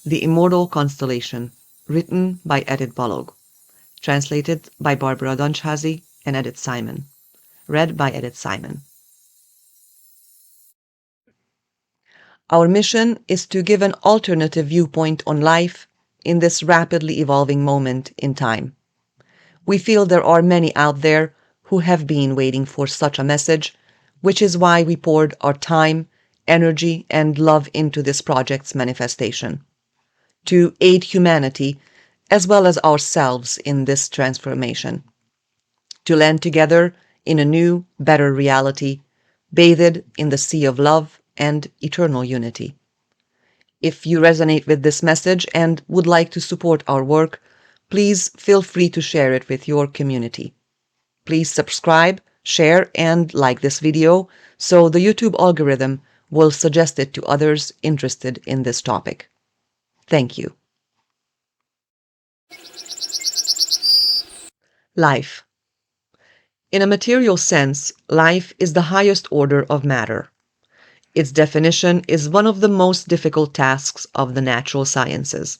The Immortal Constellation, written by Edith Balogh, translated by Barbara Donchazy and Edith Simon, read by Edith Simon. Our mission is to give an alternative viewpoint on life in this rapidly evolving moment in time. We feel there are many out there who have been waiting for such a message, which is why we poured our time, energy, and love into this project's manifestation, to aid humanity as well as ourselves in this transformation, to land together in a new, better reality, bathed in the sea of love and eternal unity. If you resonate with this message and would like to support our work, please feel free to share it with your community. Please subscribe, share, and like this video so the YouTube algorithm will suggest it to others interested in this topic. Thank you. Life. In a material sense, life is the highest order of matter. Its definition is one of the most difficult tasks of the natural sciences.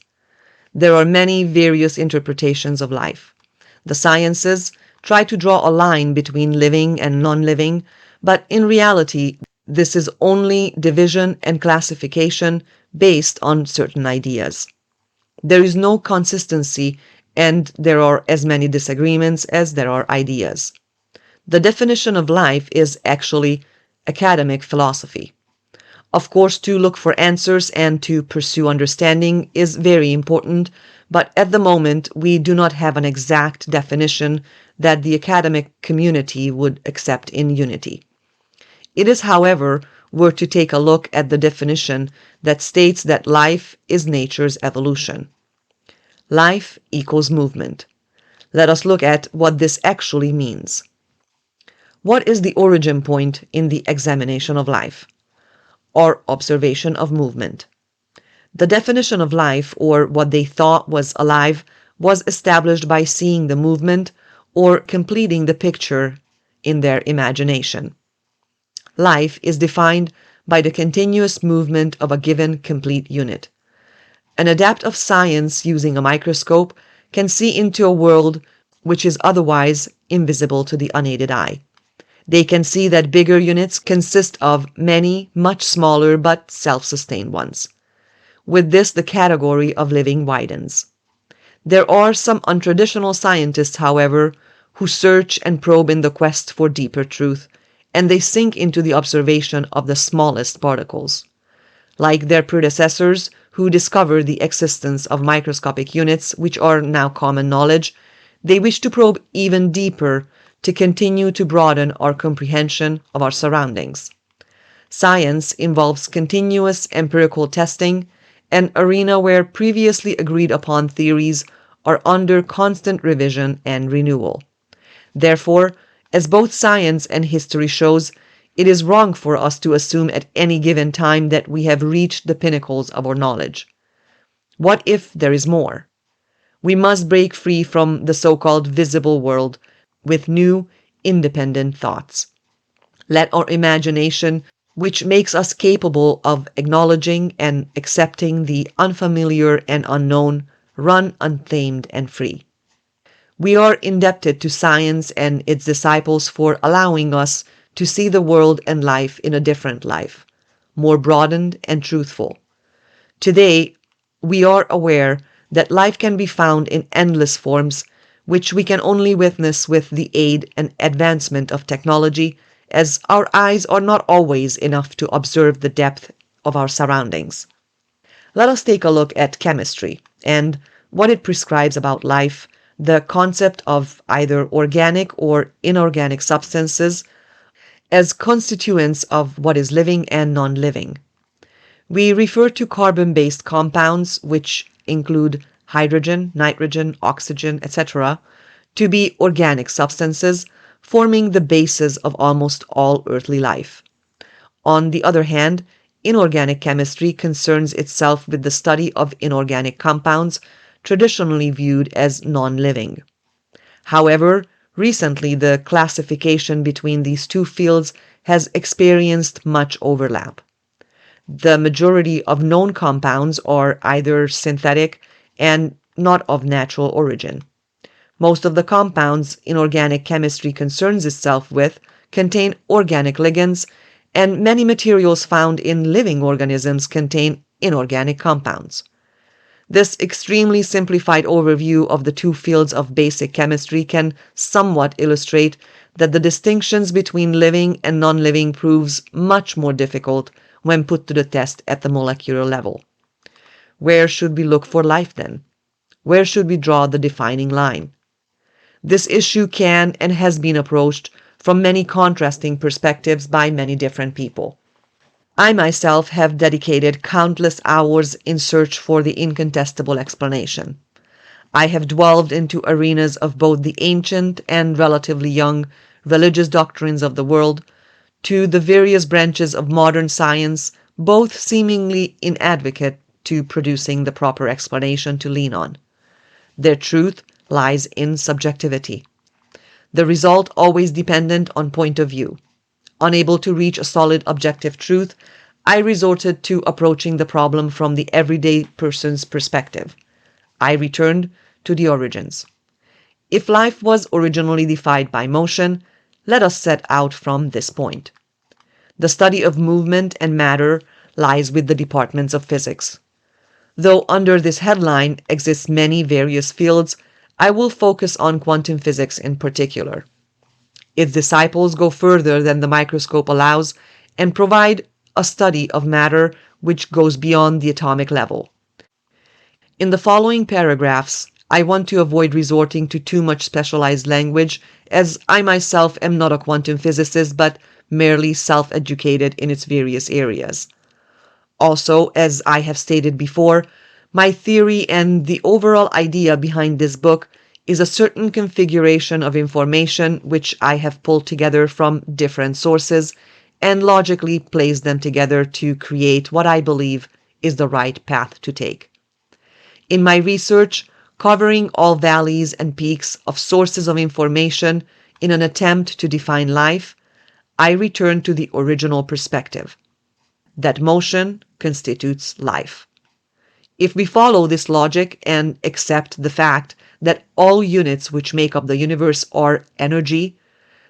There are many various interpretations of life. The sciences try to draw a line between living and non-living, but in reality, this is only division and classification based on certain ideas. There is no consistency, and there are as many disagreements as there are ideas. The definition of life is actually academic philosophy. Of course, to look for answers and to pursue understanding is very important, but at the moment we do not have an exact definition that the academic community would accept in unity. It is, however, worth to take a look at the definition that states that life is nature's evolution. Life equals movement. Let us look at what this actually means. What is the origin point in the examination of life? Or observation of movement. The definition of life, or what they thought was alive, was established by seeing the movement or completing the picture in their imagination. Life is defined by the continuous movement of a given complete unit. An adept of science using a microscope can see into a world which is otherwise invisible to the unaided eye. They can see that bigger units consist of many, much smaller but self-sustained ones. With this, the category of living widens. There are some untraditional scientists, however, who search and probe in the quest for deeper truth, and they sink into the observation of the smallest particles. Like their predecessors, who discovered the existence of microscopic units which are now common knowledge, they wish to probe even deeper to continue to broaden our comprehension of our surroundings. Science involves continuous empirical testing, an arena where previously agreed upon theories are under constant revision and renewal. Therefore, as both science and history shows, it is wrong for us to assume at any given time that we have reached the pinnacles of our knowledge. What if there is more? We must break free from the so-called visible world with new, independent thoughts. Let our imagination, which makes us capable of acknowledging and accepting the unfamiliar and unknown, run untamed and free. We are indebted to science and its disciples for allowing us to see the world and life in a different life, more broadened and truthful. Today, we are aware that life can be found in endless forms, which we can only witness with the aid and advancement of technology, as our eyes are not always enough to observe the depth of our surroundings. Let us take a look at chemistry and what it prescribes about life, the concept of either organic or inorganic substances as constituents of what is living and non-living. We refer to carbon-based compounds, which include hydrogen, nitrogen, oxygen, etc., to be organic substances, forming the basis of almost all earthly life. On the other hand, inorganic chemistry concerns itself with the study of inorganic compounds, traditionally viewed as non-living. However, recently the classification between these two fields has experienced much overlap. The majority of known compounds are either synthetic and not of natural origin. Most of the compounds inorganic chemistry concerns itself with contain organic ligands, and many materials found in living organisms contain inorganic compounds. This extremely simplified overview of the two fields of basic chemistry can somewhat illustrate that the distinctions between living and non-living proves much more difficult when put to the test at the molecular level. Where should we look for life then? Where should we draw the defining line? This issue can and has been approached from many contrasting perspectives by many different people. I myself have dedicated countless hours in search for the incontestable explanation. I have delved into arenas of both the ancient and relatively young religious doctrines of the world, to the various branches of modern science, both seemingly inadequate to producing the proper explanation to lean on. Their truth lies in subjectivity. The result always dependent on point of view. Unable to reach a solid objective truth, I resorted to approaching the problem from the everyday person's perspective. I returned to the origins. If life was originally defined by motion, let us set out from this point. The study of movement and matter lies with the departments of physics. Though under this headline exist many various fields, I will focus on quantum physics in particular. Its disciples go further than the microscope allows and provide a study of matter which goes beyond the atomic level. In the following paragraphs, I want to avoid resorting to too much specialized language, as I myself am not a quantum physicist but merely self-educated in its various areas. Also, as I have stated before, my theory and the overall idea behind this book is a certain configuration of information which I have pulled together from different sources and logically placed them together to create what I believe is the right path to take. In my research, covering all valleys and peaks of sources of information in an attempt to define life, I return to the original perspective, that motion constitutes life. If we follow this logic and accept the fact that all units which make up the universe are energy,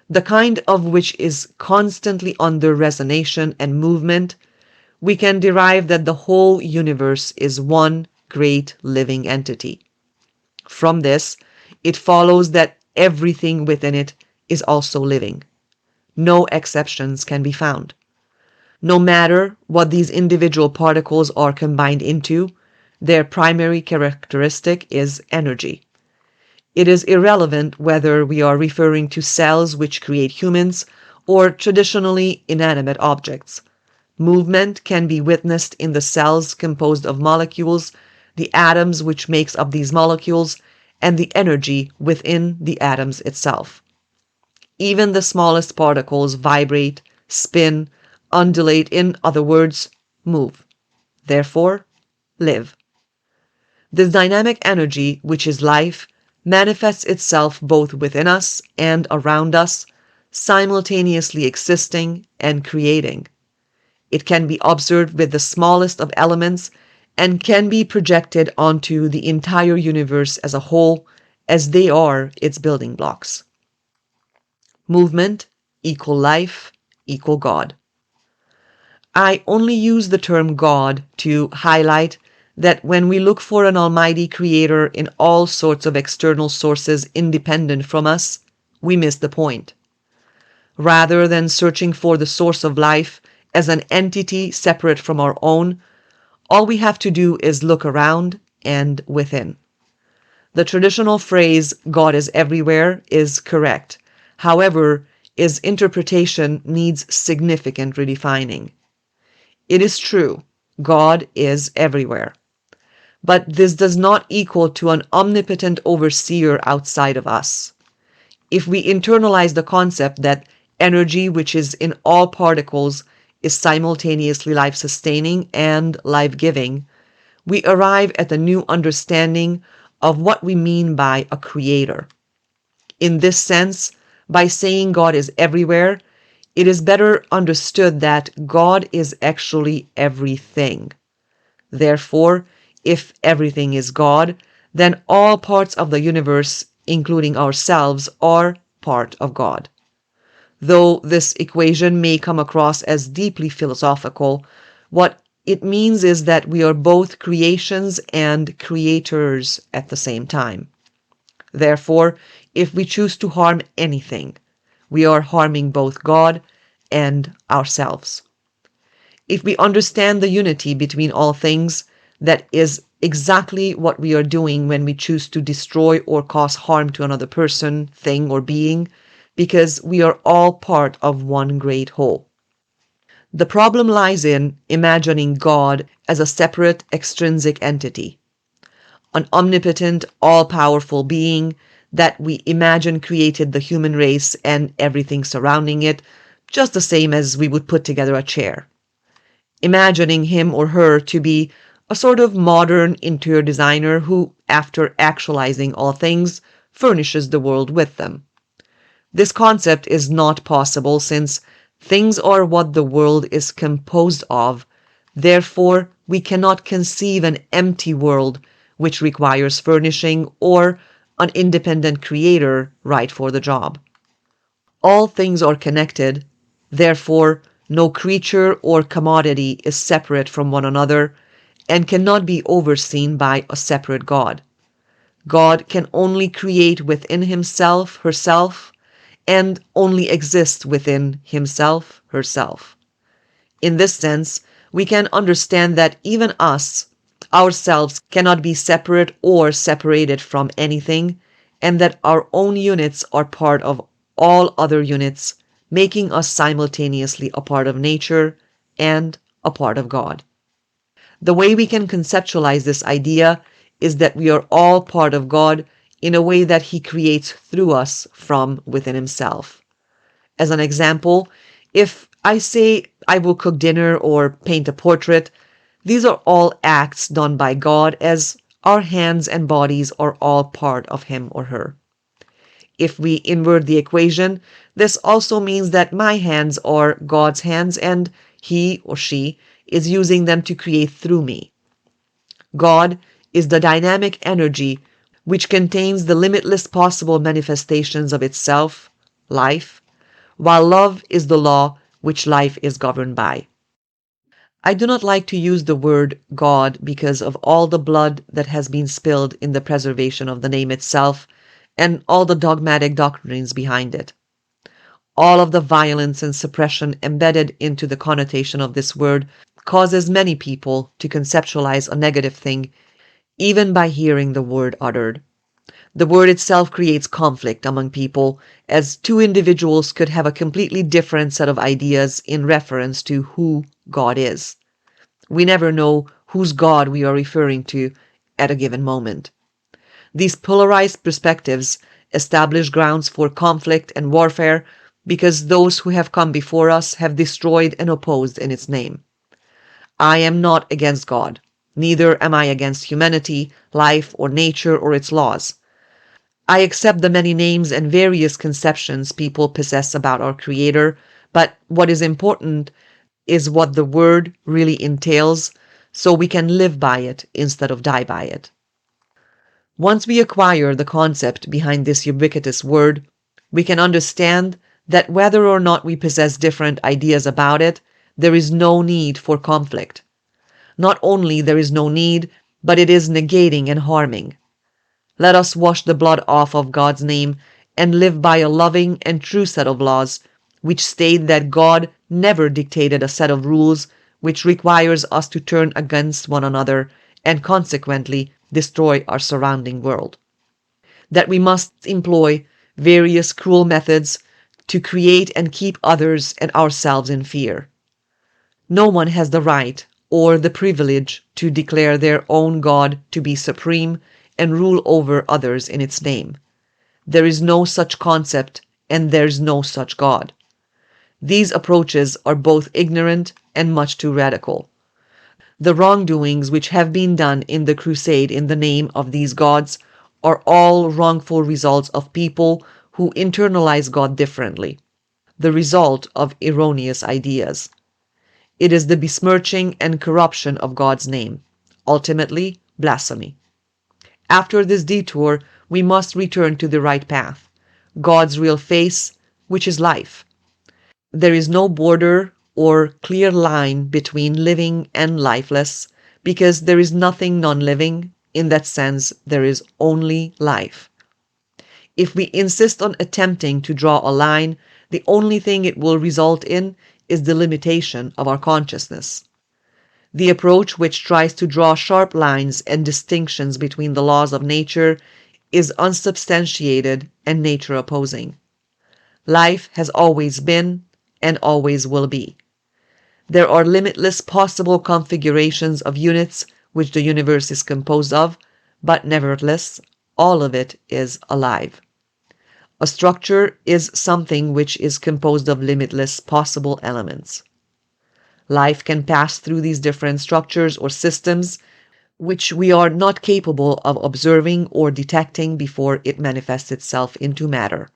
the kind of which is constantly under resonation and movement, we can derive that the whole universe is one great living entity. From this, it follows that everything within it is also living. No exceptions can be found. No matter what these individual particles are combined into, their primary characteristic is energy. It is irrelevant whether we are referring to cells which create humans or traditionally inanimate objects. Movement can be witnessed in the cells composed of molecules, the atoms which makes up these molecules, and the energy within the atoms itself. Even the smallest particles vibrate, spin, undulate, in other words, move. Therefore, live. This dynamic energy, which is life, manifests itself both within us and around us, simultaneously existing and creating. It can be observed with the smallest of elements and can be projected onto the entire universe as a whole, as they are its building blocks. Movement equal life equal God. I only use the term God to highlight that when we look for an almighty creator in all sorts of external sources independent from us, we miss the point. Rather than searching for the source of life as an entity separate from our own, all we have to do is look around and within. The traditional phrase, God is everywhere, is correct. However, its interpretation needs significant redefining. It is true, God is everywhere. But this does not equal to an omnipotent overseer outside of us. If we internalize the concept that energy which is in all particles is simultaneously life-sustaining and life-giving, we arrive at a new understanding of what we mean by a creator. In this sense, by saying God is everywhere, It is better understood that God is actually everything. Therefore, if everything is God, then all parts of the universe, including ourselves, are part of God. Though this equation may come across as deeply philosophical, what it means is that we are both creations and creators at the same time. Therefore, if we choose to harm anything, we are harming both God and ourselves. If we understand the unity between all things, that is exactly what we are doing when we choose to destroy or cause harm to another person, thing, or being, because we are all part of one great whole. The problem lies in imagining God as a separate, extrinsic entity, an omnipotent, all-powerful being that we imagine created the human race and everything surrounding it, just the same as we would put together a chair. Imagining him or her to be a sort of modern interior designer who, after actualizing all things, furnishes the world with them. This concept is not possible since things are what the world is composed of. Therefore, we cannot conceive an empty world which requires furnishing or an independent creator right for the job. All things are connected. Therefore, no creature or commodity is separate from one another and cannot be overseen by a separate God. God can only create within himself, herself, and only exists within himself, herself. In this sense, we can understand that even us, ourselves, cannot be separate or separated from anything, and that our own units are part of all other units, making us simultaneously a part of nature and a part of God. The way we can conceptualize this idea is that we are all part of God in a way that he creates through us from within himself. As an example, if I say I will cook dinner or paint a portrait, these are all acts done by God as our hands and bodies are all part of him or her. If we invert the equation, this also means that my hands are God's hands and he or she is using them to create through me. God is the dynamic energy which contains the limitless possible manifestations of itself, life, while love is the law which life is governed by. I do not like to use the word God because of all the blood that has been spilled in the preservation of the name itself and all the dogmatic doctrines behind it. All of the violence and suppression embedded into the connotation of this word causes many people to conceptualize a negative thing even by hearing the word uttered. The word itself creates conflict among people, as two individuals could have a completely different set of ideas in reference to who God is. We never know whose God we are referring to at a given moment. These polarized perspectives establish grounds for conflict and warfare because those who have come before us have destroyed and opposed in its name. I am not against God. Neither am I against humanity, life, or nature, or its laws. I accept the many names and various conceptions people possess about our Creator, but what is important is what the word really entails, so we can live by it instead of die by it. Once we acquire the concept behind this ubiquitous word, we can understand that whether or not we possess different ideas about it, there is no need for conflict. Not only there is no need, but it is negating and harming. Let us wash the blood off of God's name and live by a loving and true set of laws, which state that God never dictated a set of rules which requires us to turn against one another and consequently destroy our surrounding world. That we must employ various cruel methods to create and keep others and ourselves in fear. No one has the right or the privilege to declare their own God to be supreme and rule over others in its name. There is no such concept and there's no such God. These approaches are both ignorant and much too radical. The wrongdoings which have been done in the crusade in the name of these gods are all wrongful results of people who internalize God differently. the result of erroneous ideas. It is the besmirching and corruption of God's name, ultimately blasphemy. After this detour, we must return to the right path, God's real face, which is life. There is no border or clear line between living and lifeless, because there is nothing non-living. In that sense, there is only life. If we insist on attempting to draw a line, the only thing it will result in is the limitation of our consciousness. The approach which tries to draw sharp lines and distinctions between the laws of nature is unsubstantiated and nature opposing. Life has always been and always will be. There are limitless possible configurations of units which the universe is composed of, but nevertheless, all of it is alive. A structure is something which is composed of limitless possible elements. Life can pass through these different structures or systems which we are not capable of observing or detecting before it manifests itself into matter.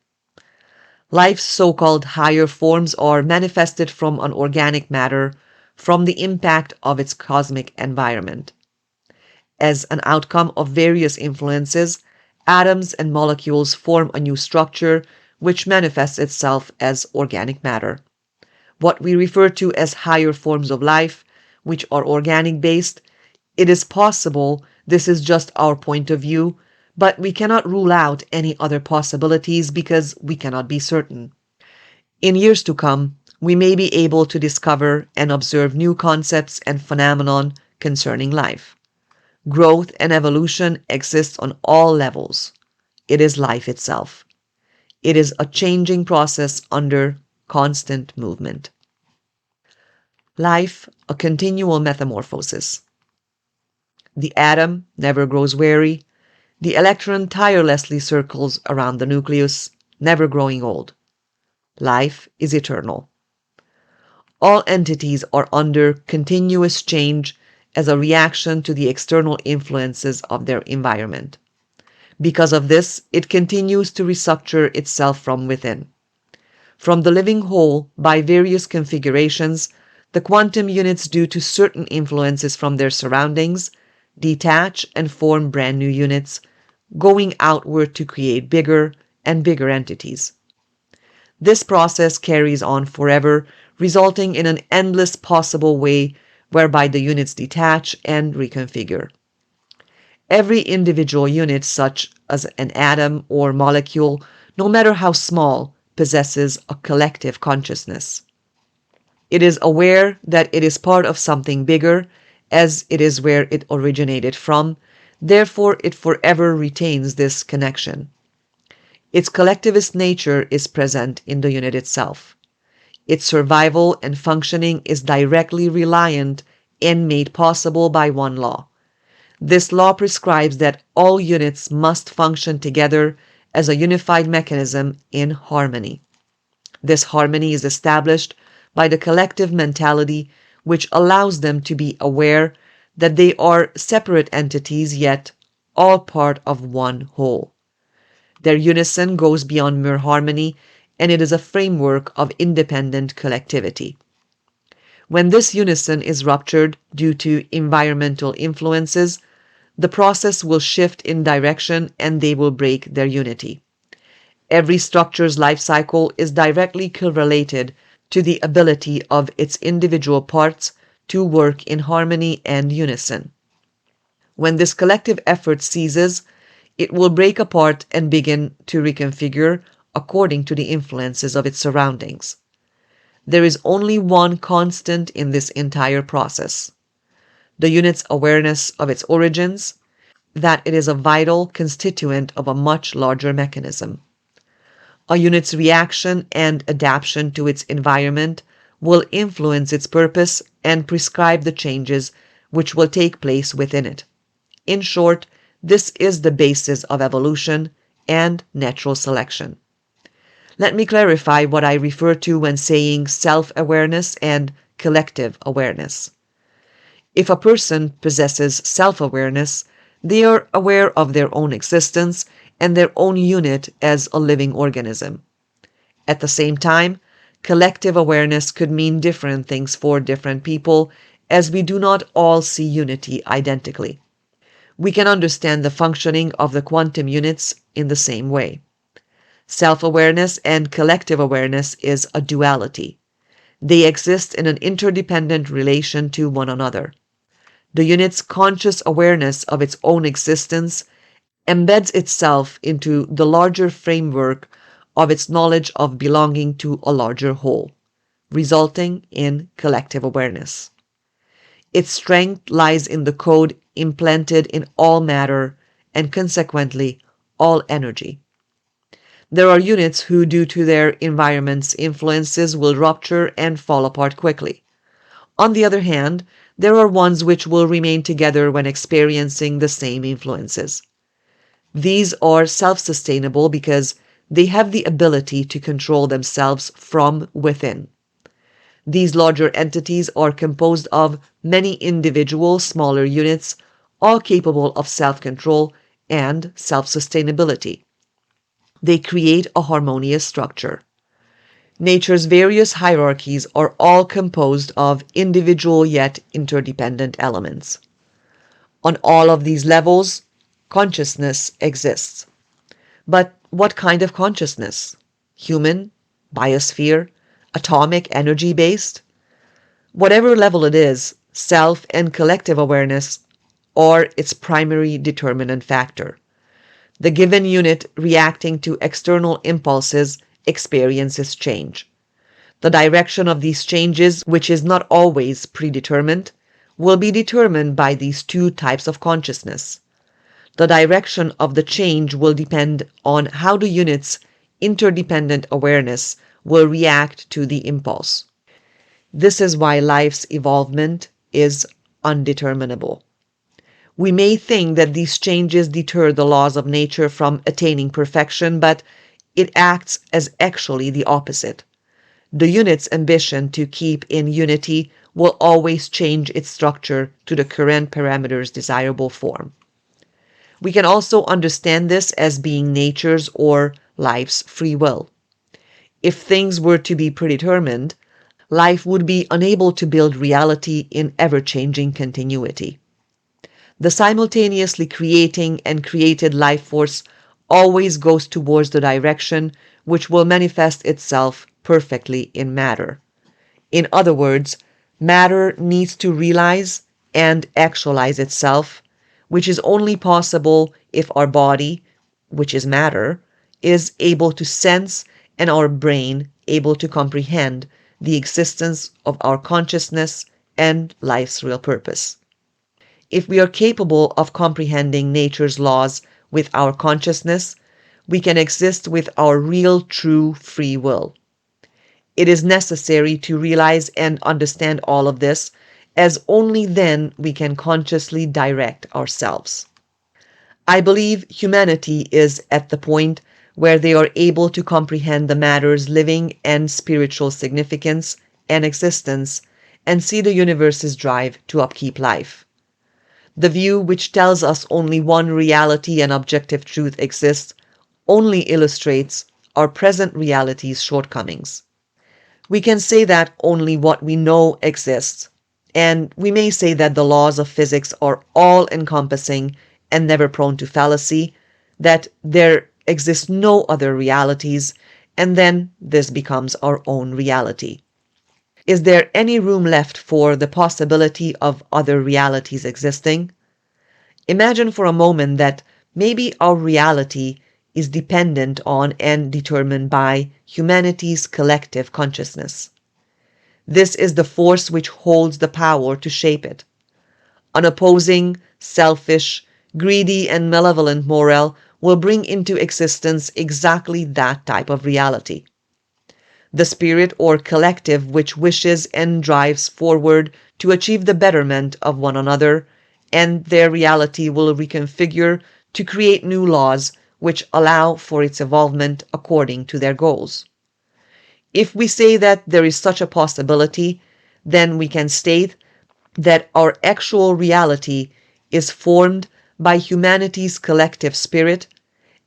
Life's so-called higher forms are manifested from an organic matter, from the impact of its cosmic environment. As an outcome of various influences, atoms and molecules form a new structure which manifests itself as organic matter. What we refer to as higher forms of life, which are organic based, it is possible this is just our point of view, but we cannot rule out any other possibilities because we cannot be certain. In years to come, we may be able to discover and observe new concepts and phenomenon concerning life. Growth and evolution exist on all levels. It is life itself. It is a changing process under constant movement. Life, a continual metamorphosis. The atom never grows weary. The electron tirelessly circles around the nucleus, never growing old. Life is eternal. All entities are under continuous change as a reaction to the external influences of their environment. Because of this, it continues to restructure itself from within. From the living whole, by various configurations, the quantum units, due to certain influences from their surroundings, detach and form brand new units, going outward to create bigger and bigger entities. This process carries on forever, resulting in an endless possible way whereby the units detach and reconfigure. Every individual unit, such as an atom or molecule, no matter how small, possesses a collective consciousness. It is aware that it is part of something bigger, as it is where it originated from, therefore it forever retains this connection. Its collectivist nature is present in the unit itself. Its survival and functioning is directly reliant and made possible by one law. This law prescribes that all units must function together as a unified mechanism in harmony. This harmony is established by the collective mentality, which allows them to be aware that they are separate entities, yet all part of one whole. Their unison goes beyond mere harmony, and it is a framework of independent collectivity. When this unison is ruptured due to environmental influences, the process will shift in direction and they will break their unity. Every structure's life cycle is directly correlated to the ability of its individual parts to work in harmony and unison. When this collective effort ceases, it will break apart and begin to reconfigure according to the influences of its surroundings. There is only one constant in this entire process: the unit's awareness of its origins, that it is a vital constituent of a much larger mechanism. A unit's reaction and adaptation to its environment will influence its purpose and prescribe the changes which will take place within it. In short, this is the basis of evolution and natural selection. Let me clarify what I refer to when saying self-awareness and collective awareness. If a person possesses self-awareness, they are aware of their own existence and their own unit as a living organism. At the same time, Collective awareness could mean different things for different people, as we do not all see unity identically. We can understand the functioning of the quantum units in the same way. Self-awareness and collective awareness is a duality. They exist in an interdependent relation to one another. The unit's conscious awareness of its own existence embeds itself into the larger framework of its knowledge of belonging to a larger whole, resulting in collective awareness. Its strength lies in the code implanted in all matter and consequently all energy. There are units who, due to their environment's influences, will rupture and fall apart quickly. On the other hand, there are ones which will remain together when experiencing the same influences. These are self-sustainable because they have the ability to control themselves from within. These larger entities are composed of many individual smaller units, all capable of self-control and self-sustainability. They create a harmonious structure. Nature's various hierarchies are all composed of individual yet interdependent elements. On all of these levels, consciousness exists. But what kind of consciousness? Human? Biosphere? Atomic energy based? Whatever level it is, self and collective awareness are its primary determinant factor. The given unit reacting to external impulses experiences change. The direction of these changes, which is not always predetermined, will be determined by these two types of consciousness. The direction of the change will depend on how the unit's interdependent awareness will react to the impulse. This is why life's evolvement is undeterminable. We may think that these changes deter the laws of nature from attaining perfection, but it acts as actually the opposite. The unit's ambition to keep in unity will always change its structure to the current parameter's desirable form. We can also understand this as being nature's or life's free will. If things were to be predetermined, life would be unable to build reality in ever-changing continuity. The simultaneously creating and created life force always goes towards the direction which will manifest itself perfectly in matter. In other words, matter needs to realize and actualize itself, which is only possible if our body, which is matter, is able to sense and our brain able to comprehend the existence of our consciousness and life's real purpose. If we are capable of comprehending nature's laws with our consciousness, we can exist with our real, true free will. It is necessary to realize and understand all of this, as only then we can consciously direct ourselves. I believe humanity is at the point where they are able to comprehend the matter's living and spiritual significance and existence and see the universe's drive to upkeep life. The view which tells us only one reality and objective truth exists only illustrates our present reality's shortcomings. We can say that only what we know exists, and we may say that the laws of physics are all-encompassing and never prone to fallacy, that there exist no other realities, and then this becomes our own reality. Is there any room left for the possibility of other realities existing? Imagine for a moment that maybe our reality is dependent on and determined by humanity's collective consciousness. This is the force which holds the power to shape it. An opposing, selfish, greedy, and malevolent morale will bring into existence exactly that type of reality. The spirit or collective which wishes and drives forward to achieve the betterment of one another and their reality will reconfigure to create new laws which allow for its evolvement according to their goals. If we say that there is such a possibility, then we can state that our actual reality is formed by humanity's collective spirit,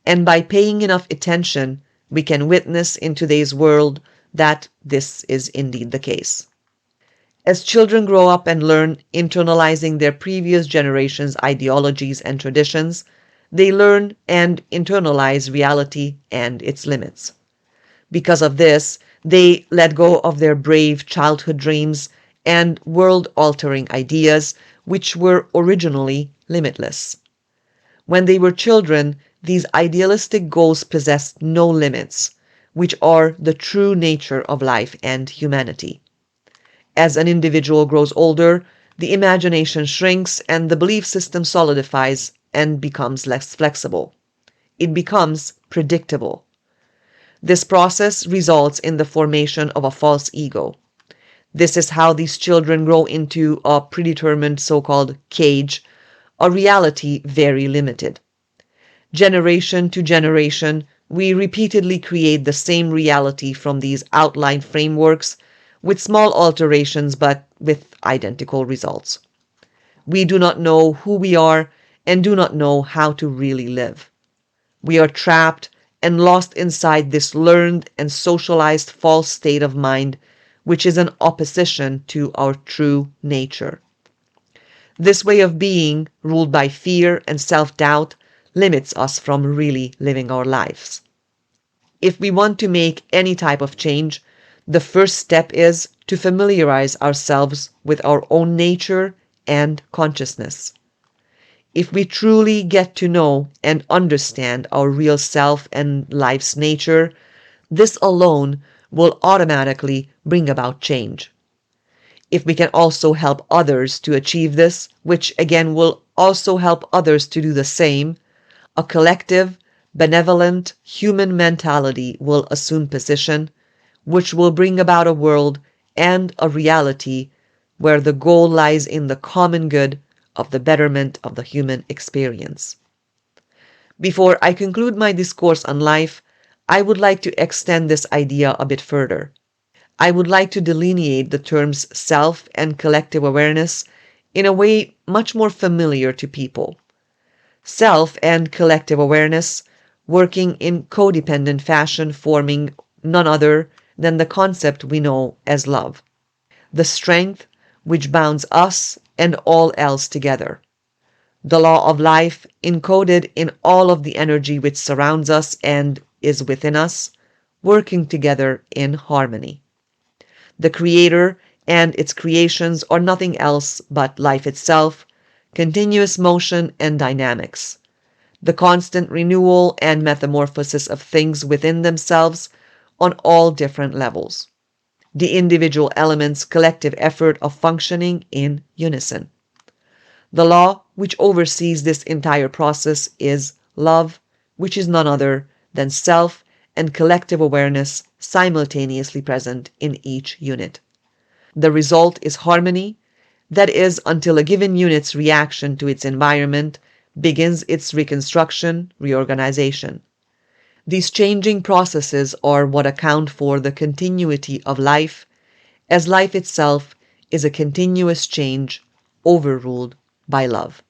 and by paying enough attention, we can witness in today's world that this is indeed the case. As children grow up and learn, internalizing their previous generation's ideologies and traditions, they learn and internalize reality and its limits. Because of this, they let go of their brave childhood dreams and world-altering ideas which were originally limitless. When they were children, these idealistic goals possessed no limits, which are the true nature of life and humanity. As an individual grows older, the imagination shrinks and the belief system solidifies and becomes less flexible. It becomes predictable. This process results in the formation of a false ego. This is how these children grow into a predetermined so-called cage, a reality very limited. Generation to generation, we repeatedly create the same reality from these outline frameworks with small alterations but with identical results. We do not know who we are and do not know how to really live. We are trapped and lost inside this learned and socialized false state of mind, which is an opposition to our true nature. This way of being, ruled by fear and self-doubt, limits us from really living our lives. If we want to make any type of change, the first step is to familiarize ourselves with our own nature and consciousness. If we truly get to know and understand our real self and life's nature, this alone will automatically bring about change. If we can also help others to achieve this, which again will also help others to do the same, a collective, benevolent human mentality will assume position, which will bring about a world and a reality where the goal lies in the common good of the betterment of the human experience. Before I conclude my discourse on life, I would like to extend this idea a bit further. I would like to delineate the terms self and collective awareness in a way much more familiar to people. Self and collective awareness working in codependent fashion, forming none other than the concept we know as love, the strength which bounds us and all else together, the law of life encoded in all of the energy which surrounds us and is within us, working together in harmony. The Creator and its creations are nothing else but life itself, continuous motion and dynamics, the constant renewal and metamorphosis of things within themselves on all different levels, the individual elements' collective effort of functioning in unison. The law which oversees this entire process is love, which is none other than self and collective awareness simultaneously present in each unit. The result is harmony, that is, until a given unit's reaction to its environment begins its reconstruction, reorganization. These changing processes are what account for the continuity of life, as life itself is a continuous change overruled by love.